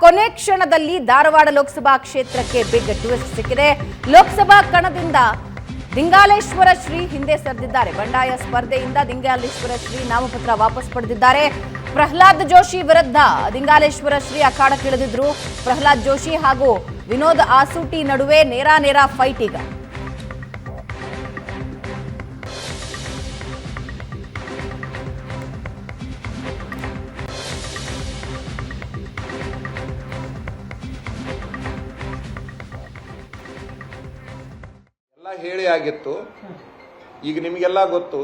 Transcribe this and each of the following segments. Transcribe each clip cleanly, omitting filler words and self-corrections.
ಕೊನೆ ಕ್ಷಣದಲ್ಲಿ ಧಾರವಾಡ ಲೋಕಸಭಾ ಕ್ಷೇತ್ರಕ್ಕೆ ಬಿಗ್ ಟ್ವಿಸ್ಟ್ ಸಿಕ್ಕಿದೆ. ಲೋಕಸಭಾ ಕಣದಿಂದ ದಿಂಗಾಲೇಶ್ವರ ಶ್ರೀ ಹಿಂದೆ ಸರಿದಿದ್ದಾರೆ. ಬಂಡಾಯ ಸ್ಪರ್ಧೆಯಿಂದ ದಿಂಗಾಲೇಶ್ವರ ಶ್ರೀ ನಾಮಪತ್ರ ವಾಪಸ್ ಪಡೆದಿದ್ದಾರೆ. ಪ್ರಹ್ಲಾದ್ ಜೋಶಿ ವಿರುದ್ಧ ದಿಂಗಾಲೇಶ್ವರ ಶ್ರೀ ಅಖಾಡಕ್ಕಿಳಿದಿದ್ರು. ಪ್ರಹ್ಲಾದ್ ಜೋಶಿ ಹಾಗೂ ವಿನೋದ್ ಆಸೂಟಿ ನಡುವೆ ನೇರ ಫೈಟ್ ಈಗ. ಹೇಳಿ ಆಗಿತ್ತು. ಈಗ ನಿಮಗೆಲ್ಲ ಗೊತ್ತು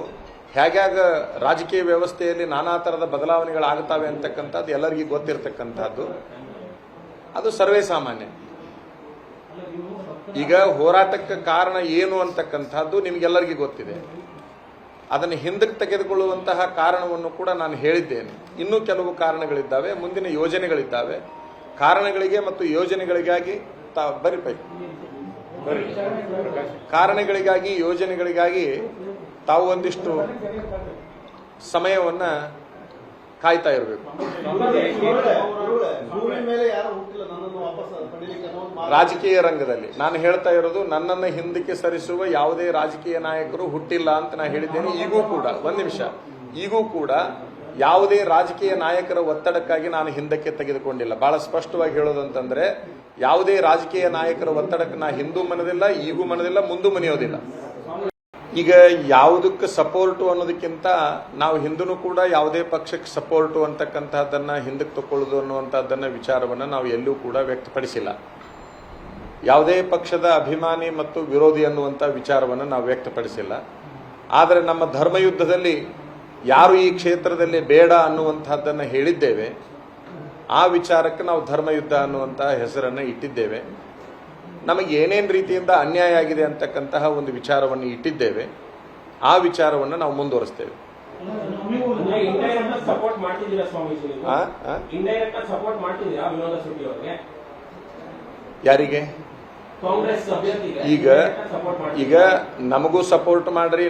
ಹೇಗ್ಯಾಗ ರಾಜಕೀಯ ವ್ಯವಸ್ಥೆಯಲ್ಲಿ ನಾನಾ ಥರದ ಬದಲಾವಣೆಗಳಾಗುತ್ತವೆ ಅಂತಕ್ಕಂಥದ್ದು ಎಲ್ಲರಿಗೂ ಗೊತ್ತಿರತಕ್ಕಂಥದ್ದು. ಅದು ಸರ್ವೇ ಸಾಮಾನ್ಯ. ಈಗ ಹೋರಾಟಕ್ಕೆ ಕಾರಣ ಏನು ಅಂತಕ್ಕಂಥದ್ದು ನಿಮಗೆಲ್ಲರಿಗೂ ಗೊತ್ತಿದೆ. ಅದನ್ನು ಹಿಂದಕ್ಕೆ ತೆಗೆದುಕೊಳ್ಳುವಂತಹ ಕಾರಣವನ್ನು ಕೂಡ ನಾನು ಹೇಳಿದ್ದೇನೆ. ಇನ್ನೂ ಕೆಲವು ಕಾರಣಗಳಿದ್ದಾವೆ, ಮುಂದಿನ ಯೋಜನೆಗಳಿದ್ದಾವೆ. ಕಾರಣಗಳಿಗೆ ಮತ್ತು ಯೋಜನೆಗಳಿಗಾಗಿ ಕಾರಣಗಳಿಗಾಗಿ ಯೋಜನೆಗಳಿಗಾಗಿ ತಾವು ಒಂದಿಷ್ಟು ಸಮಯವನ್ನ ಕಾಯ್ತಾ ಇರಬೇಕು. ರಾಜಕೀಯ ರಂಗದಲ್ಲಿ ನಾನು ಹೇಳ್ತಾ ಇರೋದು, ನನ್ನನ್ನು ಹಿಂದಕ್ಕೆ ಸರಿಸುವ ಯಾವುದೇ ರಾಜಕೀಯ ನಾಯಕರು ಹುಟ್ಟಿಲ್ಲ ಅಂತ ನಾನು ಹೇಳಿದ್ದೇನೆ. ಈಗೂ ಕೂಡ ಒಂದು ನಿಮಿಷ, ಈಗೂ ಕೂಡ ಯಾವುದೇ ರಾಜಕೀಯ ನಾಯಕರ ಒತ್ತಡಕ್ಕಾಗಿ ನಾನು ಹಿಂದಕ್ಕೆ ತೆಗೆದುಕೊಂಡಿಲ್ಲ. ಬಹಳ ಸ್ಪಷ್ಟವಾಗಿ ಹೇಳೋದಂತಂದ್ರೆ, ಯಾವುದೇ ರಾಜಕೀಯ ನಾಯಕರ ಒತ್ತಡಕ್ಕೆ ನಾ ಹಿಂದೂ ಮನದಿಲ್ಲ, ಈಗೂ ಮನದಿಲ್ಲ, ಮುಂದೂ ಮನೆಯೋದಿಲ್ಲ. ಈಗ ಯಾವುದಕ್ಕೆ ಸಪೋರ್ಟು ಅನ್ನೋದಕ್ಕಿಂತ ನಾವು ಹಿಂದೂ ಕೂಡ ಯಾವುದೇ ಪಕ್ಷಕ್ಕೆ ಸಪೋರ್ಟು ಅಂತಕ್ಕಂಥದ್ದನ್ನ ಹಿಂದಕ್ಕೆ ತಗೊಳ್ಳೋದು ಅನ್ನುವಂಥದ್ದನ್ನ ವಿಚಾರವನ್ನು ನಾವು ಎಲ್ಲೂ ಕೂಡ ವ್ಯಕ್ತಪಡಿಸಿಲ್ಲ. ಯಾವುದೇ ಪಕ್ಷದ ಅಭಿಮಾನಿ ಮತ್ತು ವಿರೋಧಿ ಅನ್ನುವಂಥ ವಿಚಾರವನ್ನು ನಾವು ವ್ಯಕ್ತಪಡಿಸಿಲ್ಲ. ಆದರೆ ನಮ್ಮ ಧರ್ಮಯುದ್ಧದಲ್ಲಿ ಯಾರು ಈ ಕ್ಷೇತ್ರದಲ್ಲಿ ಬೇಡ ಅನ್ನುವಂಥದ್ದನ್ನು ಹೇಳಿದ್ದೇವೆ, ಆ ವಿಚಾರಕ್ಕೆ ನಾವು ಧರ್ಮಯುದ್ಧ ಅನ್ನುವಂಥ ಹೆಸರನ್ನು ಇಟ್ಟಿದ್ದೇವೆ. ನಮಗೆ ಏನೇನು ರೀತಿಯಿಂದ ಅನ್ಯಾಯ ಆಗಿದೆ ಅಂತಕ್ಕಂತಹ ಒಂದು ವಿಚಾರವನ್ನು ಇಟ್ಟಿದ್ದೇವೆ. ಆ ವಿಚಾರವನ್ನು ನಾವು ಮುಂದುವರಿಸ್ತೇವೆ. ಯಾರಿಗೆ? ಈಗ ನಮಗೂ ಸಪೋರ್ಟ್ ಮಾಡ್ರಿ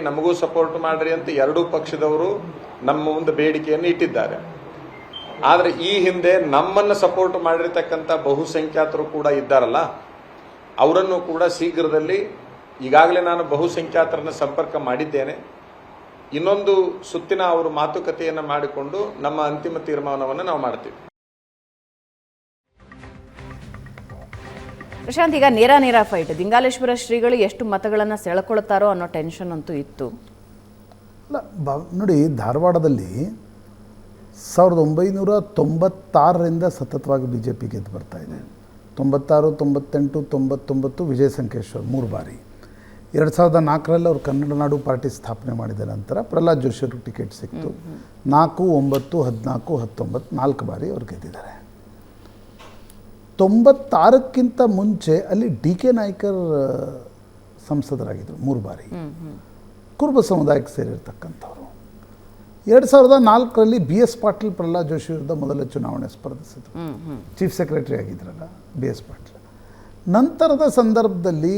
ಅಂತ ಎರಡೂ ಪಕ್ಷದವರು ನಮ್ಮ ಮುಂದೆ ಬೇಡಿಕೆಯನ್ನು ಇಟ್ಟಿದ್ದಾರೆ. ಆದರೆ ಈ ಹಿಂದೆ ನಮ್ಮನ್ನು ಸಪೋರ್ಟ್ ಮಾಡಿರ್ತಕ್ಕಂಥ ಬಹುಸಂಖ್ಯಾತರು ಕೂಡ ಇದ್ದಾರಲ್ಲ, ಅವರನ್ನು ಕೂಡ ಶೀಘ್ರದಲ್ಲಿ, ಈಗಾಗಲೇ ನಾನು ಬಹುಸಂಖ್ಯಾತರನ್ನ ಸಂಪರ್ಕ ಮಾಡಿದ್ದೇನೆ. ಇನ್ನೊಂದು ಸುತ್ತಿನ ಅವರು ಮಾತುಕತೆಯನ್ನು ಮಾಡಿಕೊಂಡು ನಮ್ಮ ಅಂತಿಮ ತೀರ್ಮಾನವನ್ನು ನಾವು ಮಾಡ್ತೀವಿ. ಪ್ರಶಾಂತ್, ಈಗ ನೇರ ಫೈಟ್. ದಿಂಗಾಲೇಶ್ವರ ಶ್ರೀಗಳು ಎಷ್ಟು ಮತಗಳನ್ನು ಸೆಳೆಕೊಳ್ತಾರೋ ಅನ್ನೋ ಟೆನ್ಷನ್ ಅಂತೂ ಇತ್ತು. ನೋಡಿ, ಧಾರವಾಡದಲ್ಲಿ 1996ರಿಂದ ಸತತವಾಗಿ BJP ಗೆದ್ದು ಬರ್ತಾ ಇದೆ. 96, 98, 99 ವಿಜಯ ಸಂಕೇಶ್ವರ್ 3 ಬಾರಿ. 2004ರಲ್ಲಿ ಅವರು ಕನ್ನಡ ನಾಡು ಪಾರ್ಟಿ ಸ್ಥಾಪನೆ ಮಾಡಿದ ನಂತರ ಪ್ರಹ್ಲಾದ್ ಜೋಶಿ ಅವ್ರಿಗೆ ಟಿಕೆಟ್ ಸಿಕ್ತು. 4, 9, 14, 19 4 ಬಾರಿ ಅವ್ರು ಗೆದ್ದಿದ್ದಾರೆ. 96ಕ್ಕಿಂತ ಮುಂಚೆ ಅಲ್ಲಿ DK ನಾಯ್ಕರ್ ಸಂಸದರಾಗಿದ್ದರು 3 ಬಾರಿ, ಕುರುಬ ಸಮುದಾಯಕ್ಕೆ ಸೇರಿರ್ತಕ್ಕಂಥವ್ರು. 2004ರಲ್ಲಿ BS ಪಾಟೀಲ್ ಪ್ರಹ್ಲಾದ್ ಜೋಶಿ ವಿರುದ್ಧ ಮೊದಲ ಚುನಾವಣೆ ಸ್ಪರ್ಧಿಸಿದ್ರು. ಚೀಫ್ ಸೆಕ್ರೆಟರಿ ಆಗಿದ್ರಲ್ಲ BS ಪಾಟೀಲ್. ನಂತರದ ಸಂದರ್ಭದಲ್ಲಿ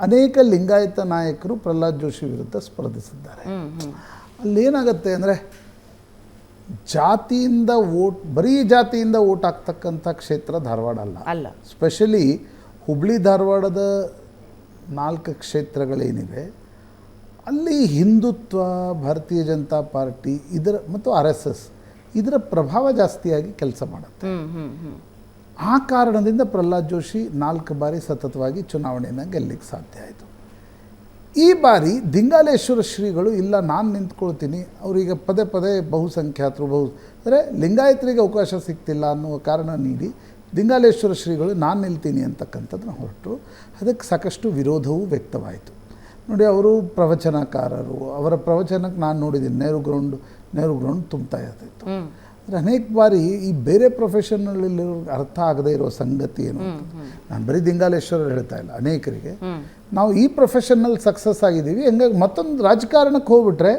ಅನೇಕ ಲಿಂಗಾಯತ ನಾಯಕರು ಪ್ರಹ್ಲಾದ್ ಜೋಶಿ ವಿರುದ್ಧ ಸ್ಪರ್ಧಿಸಿದ್ದಾರೆ. ಅಲ್ಲೇನಾಗತ್ತೆ ಅಂದರೆ, ಜಾತಿಯಿಂದ ಬರೀ ಜಾತಿಯಿಂದ ವೋಟ್ ಆಗ್ತಕ್ಕಂಥ ಕ್ಷೇತ್ರ ಧಾರವಾಡ ಅಲ್ಲ. ಸ್ಪೆಷಲಿ ಹುಬ್ಳಿ ಧಾರವಾಡದ 4 ಕ್ಷೇತ್ರಗಳೇನಿವೆ, ಅಲ್ಲಿ ಹಿಂದುತ್ವ, ಭಾರತೀಯ ಜನತಾ ಪಾರ್ಟಿ ಮತ್ತು RSS ಇದರ ಪ್ರಭಾವ ಜಾಸ್ತಿಯಾಗಿ ಕೆಲಸ ಮಾಡುತ್ತೆ. ಆ ಕಾರಣದಿಂದ ಪ್ರಹ್ಲಾದ್ ಜೋಶಿ 4 ಬಾರಿ ಸತತವಾಗಿ ಚುನಾವಣೆಯನ್ನು ಗೆಲ್ಲಲಿಕ್ಕೆ ಸಾಧ್ಯ ಆಯಿತು. ಈ ಬಾರಿ ದಿಂಗಾಲೇಶ್ವರ ಶ್ರೀಗಳು ಇಲ್ಲ, ನಾನು ನಿಂತ್ಕೊಳ್ತೀನಿ, ಅವರಿಗೆ ಪದೇ ಬಹುಸಂಖ್ಯಾತರು ಅಂದರೆ ಲಿಂಗಾಯತರಿಗೆ ಅವಕಾಶ ಸಿಗ್ತಿಲ್ಲ ಅನ್ನುವ ಕಾರಣ ನೀಡಿ ದಿಂಗಾಲೇಶ್ವರ ಶ್ರೀಗಳು ನಾನು ನಿಲ್ತೀನಿ ಅಂತಕ್ಕಂಥದ್ದನ್ನ ಹೊರಟರು. ಅದಕ್ಕೆ ಸಾಕಷ್ಟು ವಿರೋಧವೂ ವ್ಯಕ್ತವಾಯಿತು. ನೋಡಿ, ಅವರು ಪ್ರವಚನಕಾರರು, ಅವರ ಪ್ರವಚನಕ್ಕೆ ನಾನು ನೋಡಿದ್ದೀನಿ, ನೆಹರು ಗ್ರೌಂಡ್ ತುಂಬ್ತಾ ಇರ್ತಿತ್ತು. ಅಂದರೆ ಅನೇಕ ಬಾರಿ ಈ ಬೇರೆ ಪ್ರೊಫೆಷನಲ್ಲಿ ಅರ್ಥ ಆಗದೇ ಇರೋ ಸಂಗತಿ ಏನು, ನಾನು ಬರೀ ದಿಂಗಾಲೇಶ್ವರರು ಹೇಳ್ತಾ ಇಲ್ಲ, ಅನೇಕರಿಗೆ ನಾವು ಈ ಪ್ರೊಫೆಷನ್ನಲ್ಲಿ ಸಕ್ಸಸ್ ಆಗಿದ್ದೀವಿ, ಹಂಗಾಗಿ ಮತ್ತೊಂದು ರಾಜಕಾರಣಕ್ಕೆ ಹೋಗ್ಬಿಟ್ರೆ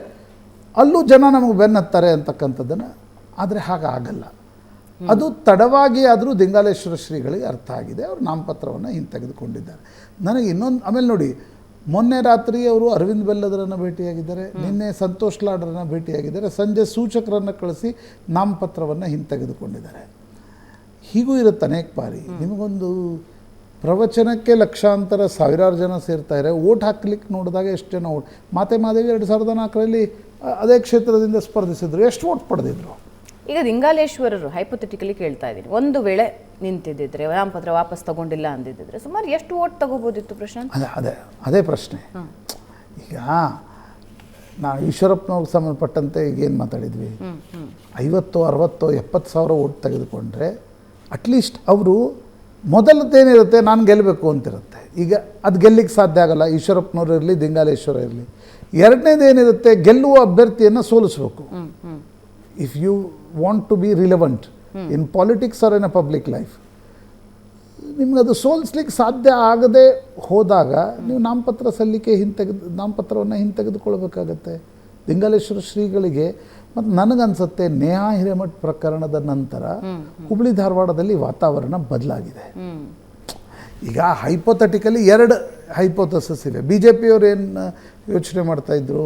ಅಲ್ಲೂ ಜನ ನಮಗೆ ಬೆನ್ನತ್ತಾರೆ ಅಂತಕ್ಕಂಥದ್ದನ್ನು. ಆದರೆ ಹಾಗಾಗಲ್ಲ. ಅದು ತಡವಾಗಿ ಆದರೂ ದಿಂಗಾಲೇಶ್ವರ ಶ್ರೀಗಳಿಗೆ ಅರ್ಥ ಆಗಿದೆ. ಅವರು ನಾಮಪತ್ರವನ್ನು ಹಿಂತೆಗೆದುಕೊಂಡಿದ್ದಾರೆ. ನನಗೆ ಇನ್ನೊಂದು, ಆಮೇಲೆ ನೋಡಿ, ಮೊನ್ನೆ ರಾತ್ರಿ ಅವರು ಅರವಿಂದ್ ಬೆಲ್ಲದರನ್ನು ಭೇಟಿಯಾಗಿದ್ದಾರೆ, ನಿನ್ನೆ ಸಂತೋಷ್ ಲಾಡ್ರನ್ನು ಭೇಟಿಯಾಗಿದ್ದಾರೆ, ಸಂಜೆ ಸೂಚಕರನ್ನು ಕಳಿಸಿ ನಾಮಪತ್ರವನ್ನು ಹಿಂತೆಗೆದುಕೊಂಡಿದ್ದಾರೆ. ಹೀಗೂ ಇರುತ್ತೆ ಅನೇಕ ಬಾರಿ. ನಿಮಗೊಂದು ಪ್ರವಚನಕ್ಕೆ ಲಕ್ಷಾಂತರ ಸಾವಿರಾರು ಜನ ಸೇರ್ತಾರೆ, ಓಟ್ ಹಾಕ್ಲಿಕ್ಕೆ ನೋಡಿದಾಗ ಎಷ್ಟು ಜನ ಓಟ್. ಮಾದೇವಿ 2004ರಲ್ಲಿ ಅದೇ ಕ್ಷೇತ್ರದಿಂದ ಸ್ಪರ್ಧಿಸಿದ್ರು, ಎಷ್ಟು ಓಟ್ ಪಡೆದಿದ್ರು? ಈಗ ಲಿಂಗಾಲೇಶ್ವರರು ಹೈಪೋಥೆಟಿಕಲಿ ಕೇಳ್ತಾ ಇದ್ದೀನಿ, ಒಂದು ವೇಳೆ ನಿಂತಿದ್ದಿದ್ರೆ ನಾಮಪತ್ರ ವಾಪಸ್ ತಗೊಂಡಿಲ್ಲ ಅಂದಿದ್ದಿದ್ರೆ ಸುಮಾರು ಎಷ್ಟು ಓಟ್ ತಗೋಬೋದಿತ್ತು ಪ್ರಶಾಂತ್? ಅದೇ ಪ್ರಶ್ನೆ. ಈಗ ನಾವು ಈಶ್ವರಪ್ಪನವ್ರಿಗೆ ಸಂಬಂಧಪಟ್ಟಂತೆ ಈಗೇನು ಮಾತಾಡಿದ್ವಿ, 50, 60, 70 ಸಾವಿರ ಓಟ್ ತೆಗೆದುಕೊಂಡ್ರೆ ಅಟ್ಲೀಸ್ಟ್ ಅವರು ಮೊದಲದ್ದೇನಿರುತ್ತೆ, ನಾನು ಗೆಲ್ಲಬೇಕು ಅಂತಿರುತ್ತೆ. ಈಗ ಅದು ಗೆಲ್ಲಿಕ್ಕೆ ಸಾಧ್ಯ ಆಗಲ್ಲ, ಈಶ್ವರಪ್ಪನವ್ರು ಇರಲಿ, ದಿಂಗಾಲೇಶ್ವರ ಇರಲಿ. ಎರಡನೇದೇನಿರುತ್ತೆ, ಗೆಲ್ಲುವ ಅಭ್ಯರ್ಥಿಯನ್ನು ಸೋಲಿಸಬೇಕು. If you want to be relevant in politics or in a public life, ನಿಮ್ಗದು ಸೋಲಿಸ್ಲಿಕ್ಕೆ ಸಾಧ್ಯ ಆಗದೆ ಹೋದಾಗ ನೀವು ನಾಮಪತ್ರವನ್ನು ಹಿಂತೆಗೆದುಕೊಳ್ಬೇಕಾಗತ್ತೆ. ದಿಂಗಾಲೇಶ್ವರ ಶ್ರೀಗಳಿಗೆ ಮತ್ತು ನನಗನ್ಸುತ್ತೆ ನೇಹಾ ಹಿರೇಮಠ್ ಪ್ರಕರಣದ ನಂತರ ಹುಬ್ಳಿ ಧಾರವಾಡದಲ್ಲಿ ವಾತಾವರಣ ಬದಲಾಗಿದೆ. ಈಗ ಹೈಪೋಥೆಟಿಕಲಿ 2 ಹೈಪೋಥಸಿಸ್ ಇವೆ. BJPಯವ್ರು ಏನು ಯೋಚನೆ ಮಾಡ್ತಾಯಿದ್ರು,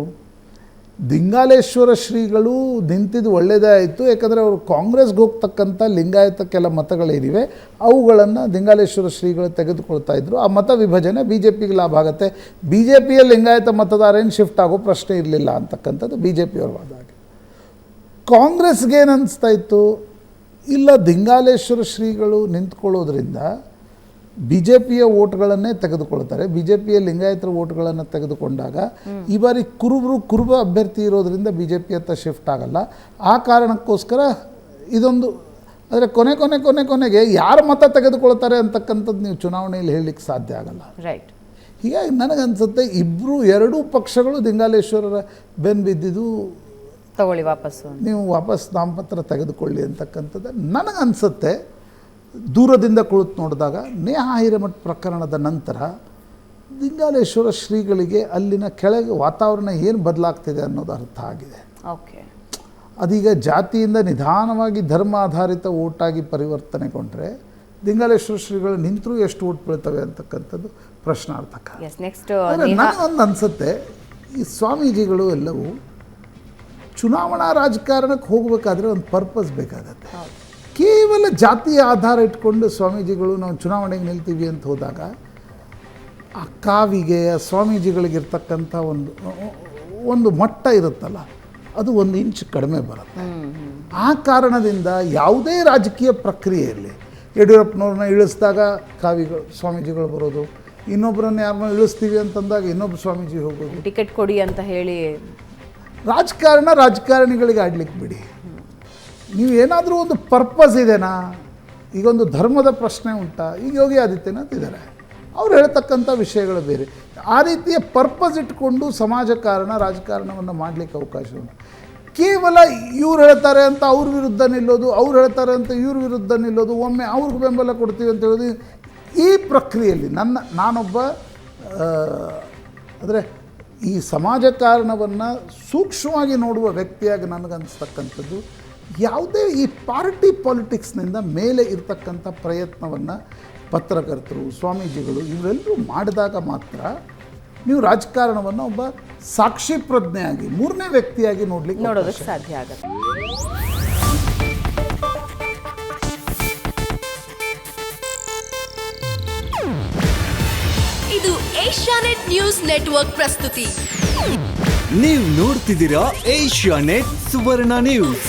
ದಿಂಗಾಲೇಶ್ವರ ಶ್ರೀಗಳು ನಿಂತಿದ್ದು ಒಳ್ಳೆಯದೇ ಆಯಿತು, ಯಾಕಂದರೆ ಅವರು ಕಾಂಗ್ರೆಸ್ಗೆ ಹೋಗ್ತಕ್ಕಂಥ ಲಿಂಗಾಯತ ಕೆಲ ಮತಗಳೇನಿವೆ ಅವುಗಳನ್ನು ದಿಂಗಾಲೇಶ್ವರ ಶ್ರೀಗಳು ತೆಗೆದುಕೊಳ್ತಾ ಇದ್ರು. ಆ ಮತ ವಿಭಜನೆ BJPಗೆ ಲಾಭ ಆಗುತ್ತೆ, BJPಯ ಲಿಂಗಾಯತ ಮತದಾರೇನು ಶಿಫ್ಟ್ ಆಗೋ ಪ್ರಶ್ನೆ ಇರಲಿಲ್ಲ ಅಂತಕ್ಕಂಥದ್ದು BJPಯವ್ರ ವಾದ. ಕಾಂಗ್ರೆಸ್ಗೆ ಏನು ಅನಿಸ್ತಾ ಇತ್ತು, ಇಲ್ಲ ದಿಂಗಾಲೇಶ್ವರ ಶ್ರೀಗಳು ನಿಂತ್ಕೊಳ್ಳೋದ್ರಿಂದ BJPಯ ಓಟ್ಗಳನ್ನೇ ತೆಗೆದುಕೊಳ್ತಾರೆ, BJPಯ ಲಿಂಗಾಯತರ ಓಟ್ಗಳನ್ನು ತೆಗೆದುಕೊಂಡಾಗ ಈ ಬಾರಿ ಕುರುಬ ಅಭ್ಯರ್ಥಿ ಇರೋದ್ರಿಂದ BJPಯತ್ತ ಶಿಫ್ಟ್ ಆಗಲ್ಲ. ಆ ಕಾರಣಕ್ಕೋಸ್ಕರ ಇದೊಂದು, ಆದರೆ ಕೊನೆಗೆ ಯಾರು ಮತ ತೆಗೆದುಕೊಳ್ತಾರೆ ಅಂತಕ್ಕಂಥದ್ದು ನೀವು ಚುನಾವಣೆಯಲ್ಲಿ ಹೇಳಲಿಕ್ಕೆ ಸಾಧ್ಯ ಆಗಲ್ಲ. ರೈಟ್. ಹೀಗಾಗಿ ನನಗನ್ಸುತ್ತೆ ಎರಡೂ ಪಕ್ಷಗಳು ದಿಂಗಾಲೇಶ್ವರರ ಬೆನ್ನು ಬಿದ್ದಿದ್ದು ತಗೊಳ್ಳಿ ವಾಪಸ್ಸು, ನೀವು ವಾಪಸ್ ನಾಮಪತ್ರ ತೆಗೆದುಕೊಳ್ಳಿ ಅಂತಕ್ಕಂಥದ್ದು ನನಗನ್ಸುತ್ತೆ. ದೂರದಿಂದ ಕುಳಿತು ನೋಡಿದಾಗ ನೇಹಾ ಹಿರೇಮಠ್ ಪ್ರಕರಣದ ನಂತರ ದಿಂಗಾಲೇಶ್ವರ ಶ್ರೀಗಳಿಗೆ ಅಲ್ಲಿನ ಕೆಳಗೆ ವಾತಾವರಣ ಏನು ಬದಲಾಗ್ತಿದೆ ಅನ್ನೋದು ಅರ್ಥ ಆಗಿದೆ. ಓಕೆ, ಅದೀಗ ಜಾತಿಯಿಂದ ನಿಧಾನವಾಗಿ ಧರ್ಮ ಆಧಾರಿತ ಓಟಾಗಿ ಪರಿವರ್ತನೆಗೊಂಡ್ರೆ ದಿಂಗಾಲೇಶ್ವರ ಶ್ರೀಗಳು ನಿಂತರೂ ಎಷ್ಟು ಓಟ್ ಬೀಳ್ತವೆ ಅಂತಕ್ಕಂಥದ್ದು ಪ್ರಶ್ನಾರ್ಥಕ. ನನಗೊಂದು ಅನಿಸುತ್ತೆ, ಈ ಸ್ವಾಮೀಜಿಗಳು ಎಲ್ಲವೂ ಚುನಾವಣಾ ರಾಜಕಾರಣಕ್ಕೆ ಹೋಗಬೇಕಾದ್ರೆ ಒಂದು ಪರ್ಪಸ್ ಬೇಕಾಗತ್ತೆ. ಕೇವಲ ಜಾತಿಯ ಆಧಾರ ಇಟ್ಕೊಂಡು ಸ್ವಾಮೀಜಿಗಳು ನಾವು ಚುನಾವಣೆಗೆ ನಿಲ್ತೀವಿ ಅಂತ ಹೋದಾಗ ಆ ಕಾವಿಗೆ ಸ್ವಾಮೀಜಿಗಳಿಗಿರ್ತಕ್ಕಂಥ ಒಂದು ಮಟ್ಟ ಇರುತ್ತಲ್ಲ, ಅದು 1 ಇಂಚ್ ಕಡಿಮೆ ಬರುತ್ತೆ. ಆ ಕಾರಣದಿಂದ ಯಾವುದೇ ರಾಜಕೀಯ ಪ್ರಕ್ರಿಯೆಯಲ್ಲಿ ಯಡಿಯೂರಪ್ಪನವ್ರನ್ನ ಇಳಿಸಿದಾಗ ಸ್ವಾಮೀಜಿಗಳು ಬರೋದು, ಇನ್ನೊಬ್ಬರನ್ನ ಯಾರನ್ನ ಇಳಿಸ್ತೀವಿ ಅಂತಂದಾಗ ಇನ್ನೊಬ್ಬ ಸ್ವಾಮೀಜಿ ಹೋಗೋದು, ಟಿಕೆಟ್ ಕೊಡಿ ಅಂತ ಹೇಳಿ ರಾಜಕಾರಣಿಗಳಿಗೆ ಆಡ್ಲಿಕ್ಕೆ ಬಿಡಿ. ನೀವು ಏನಾದರೂ ಒಂದು ಪರ್ಪಸ್ ಇದೆನಾ? ಈಗೊಂದು ಧರ್ಮದ ಪ್ರಶ್ನೆ ಉಂಟಾ? ಈಗ ಯೋಗಿ ಆದಿತ್ಯನಾಥ್ ಇದ್ದಾರೆ, ಅವ್ರು ಹೇಳ್ತಕ್ಕಂಥ ವಿಷಯಗಳು ಬೇರೆ. ಆ ರೀತಿಯ ಪರ್ಪಸ್ ಇಟ್ಕೊಂಡು ರಾಜಕಾರಣವನ್ನು ಮಾಡಲಿಕ್ಕೆ ಅವಕಾಶ ಉಂಟು. ಕೇವಲ ಇವ್ರು ಹೇಳ್ತಾರೆ ಅಂತ ಅವ್ರ ವಿರುದ್ಧ ನಿಲ್ಲೋದು, ಅವ್ರು ಹೇಳ್ತಾರೆ ಅಂತ ಇವ್ರ ವಿರುದ್ಧ ನಿಲ್ಲೋದು, ಒಮ್ಮೆ ಅವ್ರಿಗೆ ಬೆಂಬಲ ಕೊಡ್ತೀವಿ ಅಂತ ಹೇಳೋದು, ಈ ಪ್ರಕ್ರಿಯೆಯಲ್ಲಿ ನಾನೊಬ್ಬ ಅಂದರೆ ಈ ಸಮಾಜಕಾರಣವನ್ನು ಸೂಕ್ಷ್ಮವಾಗಿ ನೋಡುವ ವ್ಯಕ್ತಿಯಾಗಿ ನನಗನ್ನಿಸ್ತಕ್ಕಂಥದ್ದು, ಯಾವುದೇ ಈ ಪಾರ್ಟಿ ಪಾಲಿಟಿಕ್ಸ್ನಿಂದ ಮೇಲೆ ಇರ್ತಕ್ಕಂಥ ಪ್ರಯತ್ನವನ್ನು ಪತ್ರಕರ್ತರು, ಸ್ವಾಮೀಜಿಗಳು ಇವರೆಲ್ಲರೂ ಮಾಡಿದಾಗ ಮಾತ್ರ ನೀವು ರಾಜಕಾರಣವನ್ನು ಒಬ್ಬ ಸಾಕ್ಷಿ ಪ್ರಜ್ಞೆಯಾಗಿ, 3ನೇ ವ್ಯಕ್ತಿಯಾಗಿ ನೋಡೋದಕ್ಕೆ ಸಾಧ್ಯ ಆಗುತ್ತೆ. ಇದು ಏಷ್ಯಾನೆಟ್ ನ್ಯೂಸ್ ನೆಟ್ವರ್ಕ್ ಪ್ರಸ್ತುತಿ. ನೀವು ನೋಡ್ತಿದ್ದೀರಾ ಏಷ್ಯಾನೆಟ್ ಸುವರ್ಣ ನ್ಯೂಸ್.